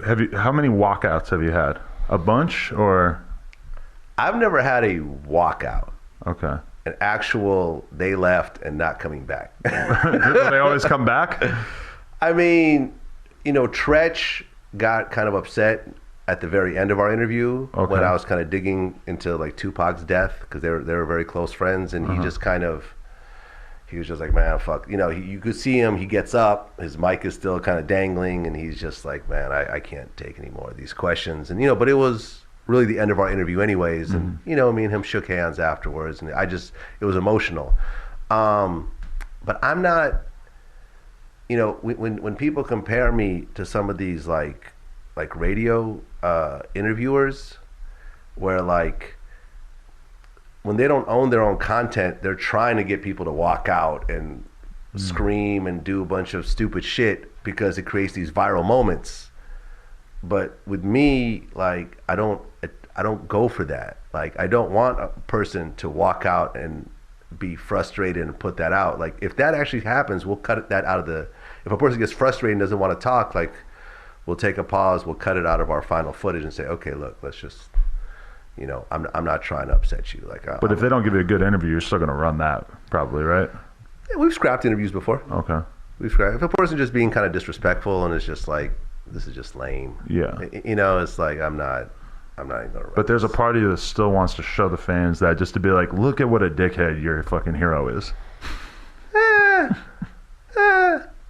How many walkouts have you had? A bunch or? I've never had a walkout. Okay. An actual they left and not coming back. Do they always come back? I mean, Tretch got kind of upset at the very end of our interview when I was kind of digging into like Tupac's death because they were very close friends, and he just kind of he was just like, man, fuck. You could see him. He gets up. His mic is still kind of dangling, and he's just like, man, I can't take any more of these questions. And but it was really the end of our interview anyways, and me and him shook hands afterwards, and it was emotional. But I'm not, when people compare me to some of these like radio interviewers, where like when they don't own their own content, they're trying to get people to walk out and scream and do a bunch of stupid shit because it creates these viral moments. But with me, like I don't go for that. Like I don't want a person to walk out and be frustrated and put that out. Like if that actually happens, we'll cut that out of the. If a person gets frustrated and doesn't want to talk, like we'll take a pause, we'll cut it out of our final footage and say, okay, look, let's just, I'm not trying to upset you. Like, but if they don't give you a good interview, you're still gonna run that probably, right? Yeah, we've scrapped interviews before. Okay. We've scrapped. If a person just being kind of disrespectful and it's just like, this is just lame. Yeah. It's like I'm not even gonna. But there's a party that still wants to show the fans that, just to be like, look at what a dickhead your fucking hero is.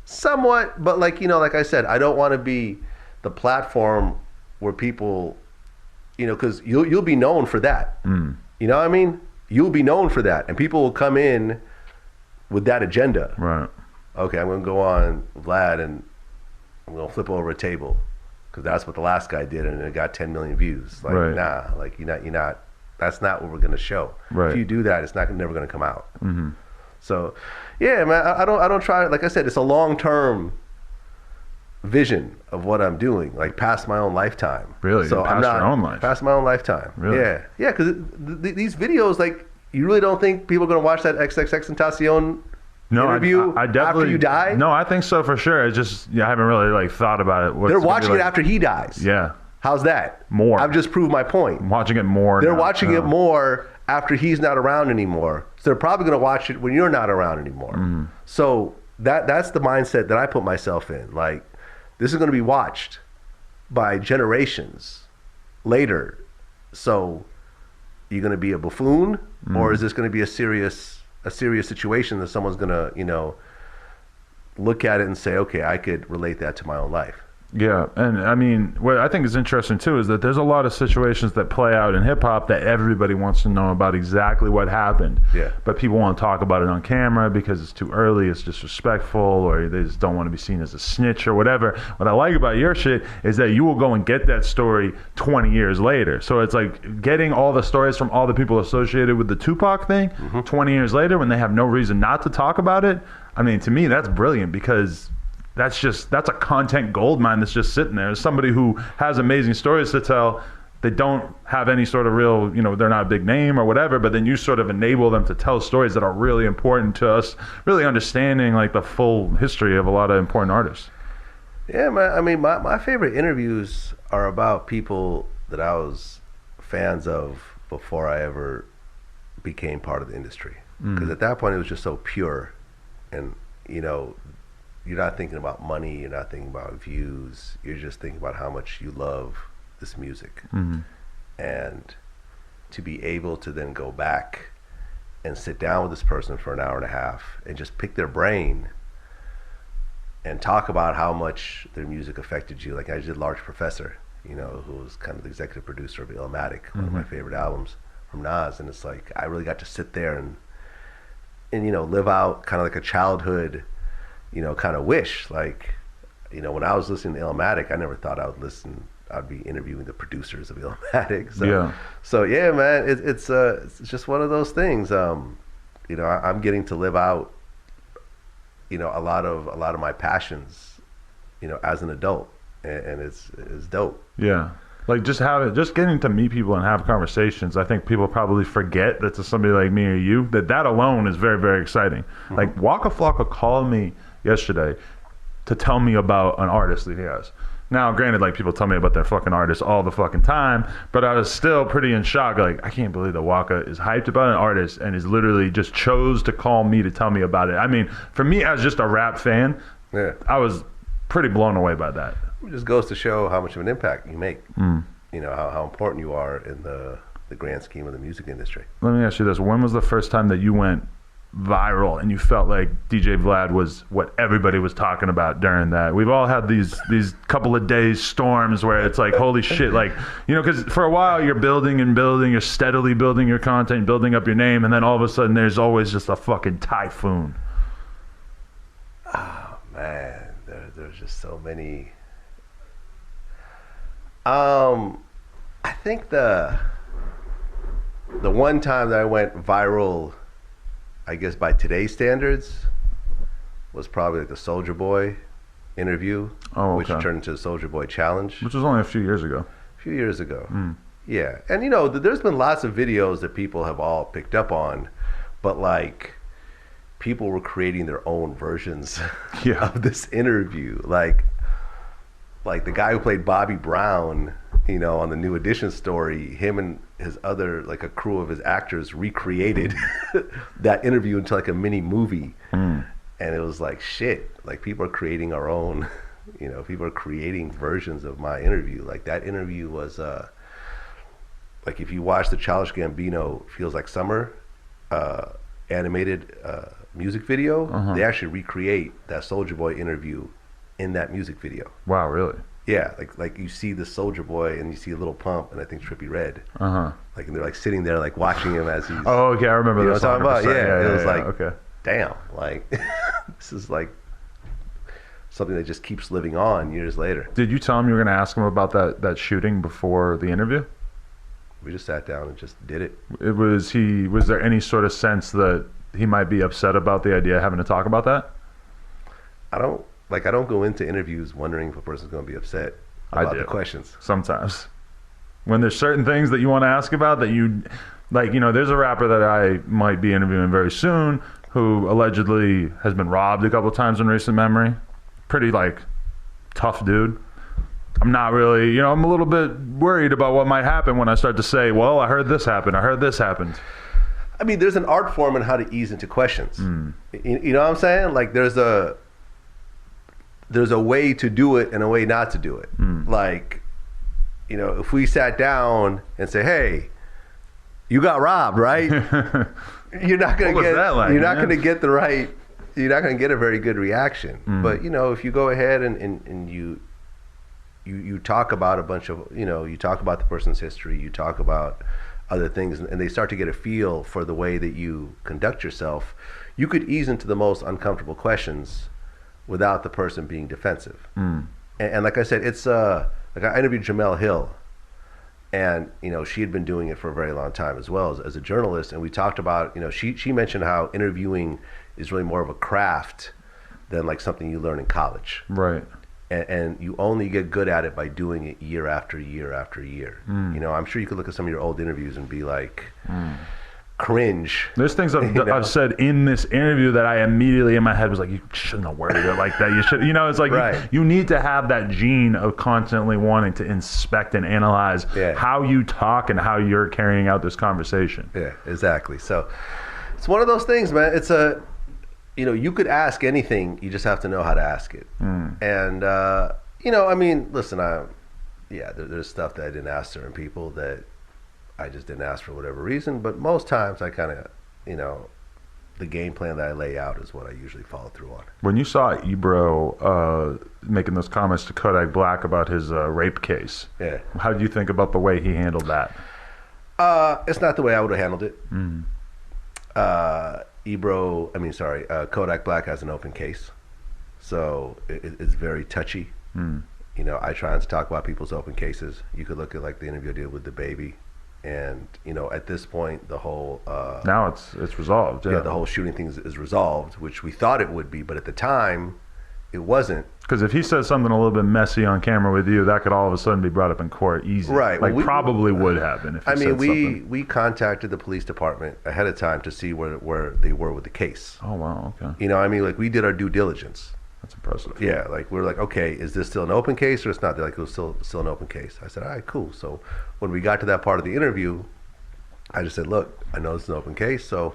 Somewhat, but like I said, I don't want to be the platform where people, because you'll be known for that. You know what I mean? You'll be known for that, and people will come in with that agenda. Right. Okay, I'm gonna go on Vlad and I'm gonna flip over a table because that's what the last guy did, and it got 10 million views. Like, right. Nah, like you're not. That's not what we're gonna show. Right. If you do that, it's never gonna come out. So, yeah, man, I don't try. Like I said, it's a long-term vision of what I'm doing, like past my own lifetime. Really? So past your own life? Past my own lifetime. Really? Yeah, because these videos, like, you really don't think people are gonna watch that XXXTentacion interview I definitely, after you die? No, I think so for sure. It's just I haven't really like thought about it. They're watching it after he dies. Yeah. How's that? More. I've just proved my point. I'm watching it more. They're watching it more after he's not around anymore. So they're probably going to watch it when you're not around anymore. So that's the mindset that I put myself in. Like, this is going to be watched by generations later. So you're going to be a buffoon, or is this going to be a serious situation that someone's going to, look at it and say, okay, I could relate that to my own life. Yeah, and I mean, what I think is interesting too is that there's a lot of situations that play out in hip hop that everybody wants to know about exactly what happened. Yeah. But people won't talk about it on camera because it's too early, it's disrespectful, or they just don't want to be seen as a snitch or whatever. What I like about your shit is that you will go and get that story 20 years later. So it's like getting all the stories from all the people associated with the Tupac thing 20 years later when they have no reason not to talk about it. I mean, to me, that's brilliant because that's a content gold mine that's just sitting there. As somebody who has amazing stories to tell, they don't have any sort of real, they're not a big name or whatever, but then you sort of enable them to tell stories that are really important to us, really understanding like the full history of a lot of important artists. Yeah, man. I mean, my favorite interviews are about people that I was fans of before I ever became part of the industry. Because at that point, it was just so pure. And, you're not thinking about money, you're not thinking about views, you're just thinking about how much you love this music. And to be able to then go back and sit down with this person for an hour and a half and just pick their brain and talk about how much their music affected you. Like I did Large Professor, who was kind of the executive producer of Illmatic, one of my favorite albums from Nas. And it's like, I really got to sit there and live out kind of like a childhood kind of wish. Like, when I was listening to Illmatic, I never thought I'd be interviewing the producers of Illmatic. So yeah, man, it's just one of those things. I'm getting to live out, a lot of my passions, as an adult, and it's dope. Yeah. Like just getting to meet people and have conversations. I think people probably forget that to somebody like me or you, that alone is very, very exciting. Like Waka Flocka called me yesterday to tell me about an artist that he has. Now, granted, like people tell me about their fucking artists all the fucking time, but I was still pretty in shock. Like, I can't believe that Waka is hyped about an artist and is literally just chose to call me to tell me about it. I mean, for me as just a rap fan, Yeah. I was pretty blown away by that. It just goes to show how much of an impact you make. You know, how important you are in the grand scheme of the music industry. Let me ask you this. When was the first time that you went viral and you felt like DJ Vlad was what everybody was talking about during that? We've all had these couple of days storms where it's like, holy shit, like, you know, because for a while you're building and building, you're steadily building your content, building up your name, and then all of a sudden there's always just a fucking typhoon. Oh man, there's just so many. I think the one time that I went viral, I guess by today's standards, was probably like the Soulja Boy interview, which turned into the Soulja Boy Challenge. Which was only a few years ago. A few years ago. Yeah. And you know, there's been lots of videos that people have all picked up on, but like people were creating their own versions of this interview. Like the guy who played Bobby Brown, you know, on the New Edition story, him and his other, like a crew of his actors recreated that interview into like a mini movie. And it was like, shit, like people are creating our own, you know, people are creating versions of my interview. Like that interview was, like if you watch the Childish Gambino Feels Like Summer animated music video, they actually recreate that Soulja Boy interview in that music video. Wow, really? Yeah, like you see the Soulja Boy and you see a Little Pump and I think Trippie Redd. Like and they're like sitting there like watching him as he's. Oh, okay, I remember this. You know what I'm talking about? Yeah, it was like, okay. Damn, like this is like something that just keeps living on years later. Did you tell him you were going to ask him about that shooting before the interview? We just sat down and just did it. Was there any sort of sense that he might be upset about the idea of having to talk about that? I don't go into interviews wondering if a person's going to be upset about the questions. Sometimes. When there's certain things that you want to ask about that you, like, you know, there's a rapper that I might be interviewing very soon who allegedly has been robbed a couple of times in recent memory. Pretty, like, tough dude. I'm not really, you know, I'm a little bit worried about what might happen when I start to say, well, I heard this happen, I heard this happened. I mean, there's an art form in how to ease into questions. You know what I'm saying? Like, there's a way to do it and a way not to do it. Like, you know, if we sat down and say, hey, you got robbed, right? You're not going to get you're not going to get a very good reaction. But, you know, if you go ahead and you talk about a bunch of, you know, you talk about the person's history, you talk about other things, and they start to get a feel for the way that you conduct yourself, you could ease into the most uncomfortable questions without the person being defensive. And like I said, it's like I interviewed Jamel Hill, and you know she had been doing it for a very long time as well as a journalist, and we talked about, you know, she mentioned how interviewing is really more of a craft than like something you learn in college. Right. And you only get good at it by doing it year after year after year. You know, I'm sure you could look at some of your old interviews and be like, cringe. There's things I've said in this interview that I immediately in my head was like, you shouldn't have worded it like that. You should, you know, it's like you need to have that gene of constantly wanting to inspect and analyze how you talk and how you're carrying out this conversation. Yeah, exactly. So it's one of those things, man. It's you know, you could ask anything, you just have to know how to ask it. And, you know, I mean, listen, there's stuff that I didn't ask certain people that I just didn't ask for whatever reason, but most times I kind of, you know, the game plan that I lay out is what I usually follow through on. When you saw Ebro making those comments to Kodak Black about his rape case, how did you think about the way he handled that? It's not the way I would have handled it. Kodak Black has an open case, so it's very touchy. You know, I try not to talk about people's open cases. You could look at like the interview I did with the baby, and you know, at this point, the whole now it's resolved. The whole shooting thing is resolved, which we thought it would be, but at the time, it wasn't. Because if he says something a little bit messy on camera with you, that could all of a sudden be brought up in court easy. Right. Like probably would happen if he said something. We contacted the police department ahead of time to see where they were with the case. Oh, wow, okay. You know, I mean, like we did our due diligence. That's impressive. Yeah, like we're like, okay, is this still an open case or it's not? They're like, it was still an open case. I said, all right, cool. So when we got to that part of the interview, I just said, look, I know it's an open case, so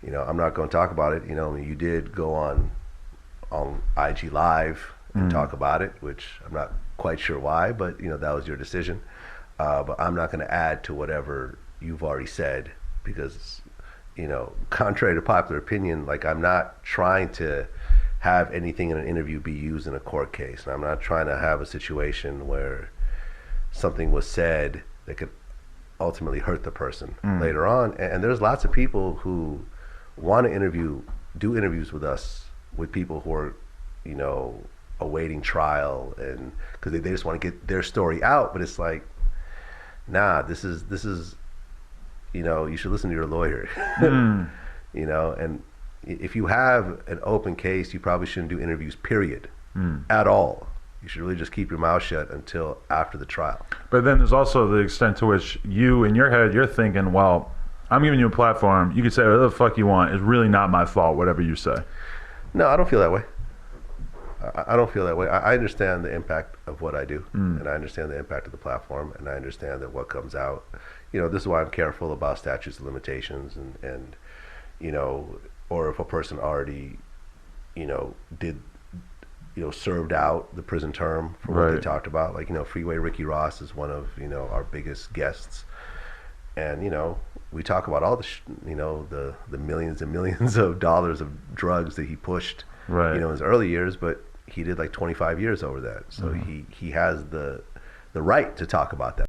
I'm not going to talk about it. I mean, you did go on IG Live and talk about it, which I'm not quite sure why, but that was your decision. But I'm not going to add to whatever you've already said because, contrary to popular opinion, like I'm not trying to have anything in an interview be used in a court case. And I'm not trying to have a situation where something was said that could ultimately hurt the person later on. And there's lots of people who want to do interviews with us with people who are, awaiting trial, and because they just want to get their story out. But it's like, nah, this is you should listen to your lawyer. And if you have an open case, you probably shouldn't do interviews, period, at all. You should really just keep your mouth shut until after the trial. But then there's also the extent to which you, in your head, you're thinking, well, I'm giving you a platform. You can say whatever the fuck you want. It's really not my fault, whatever you say. No, I don't feel that way. I don't feel that way. I understand the impact of what I do, and I understand the impact of the platform, and I understand that what comes out, this is why I'm careful about statutes of limitations and or if a person already, did, served out the prison term for what they talked about. Like, Freeway Ricky Ross is one of, our biggest guests. And, we talk about all the the millions and millions of dollars of drugs that he pushed, in his early years, but he did like 25 years over that. So he has the right to talk about that.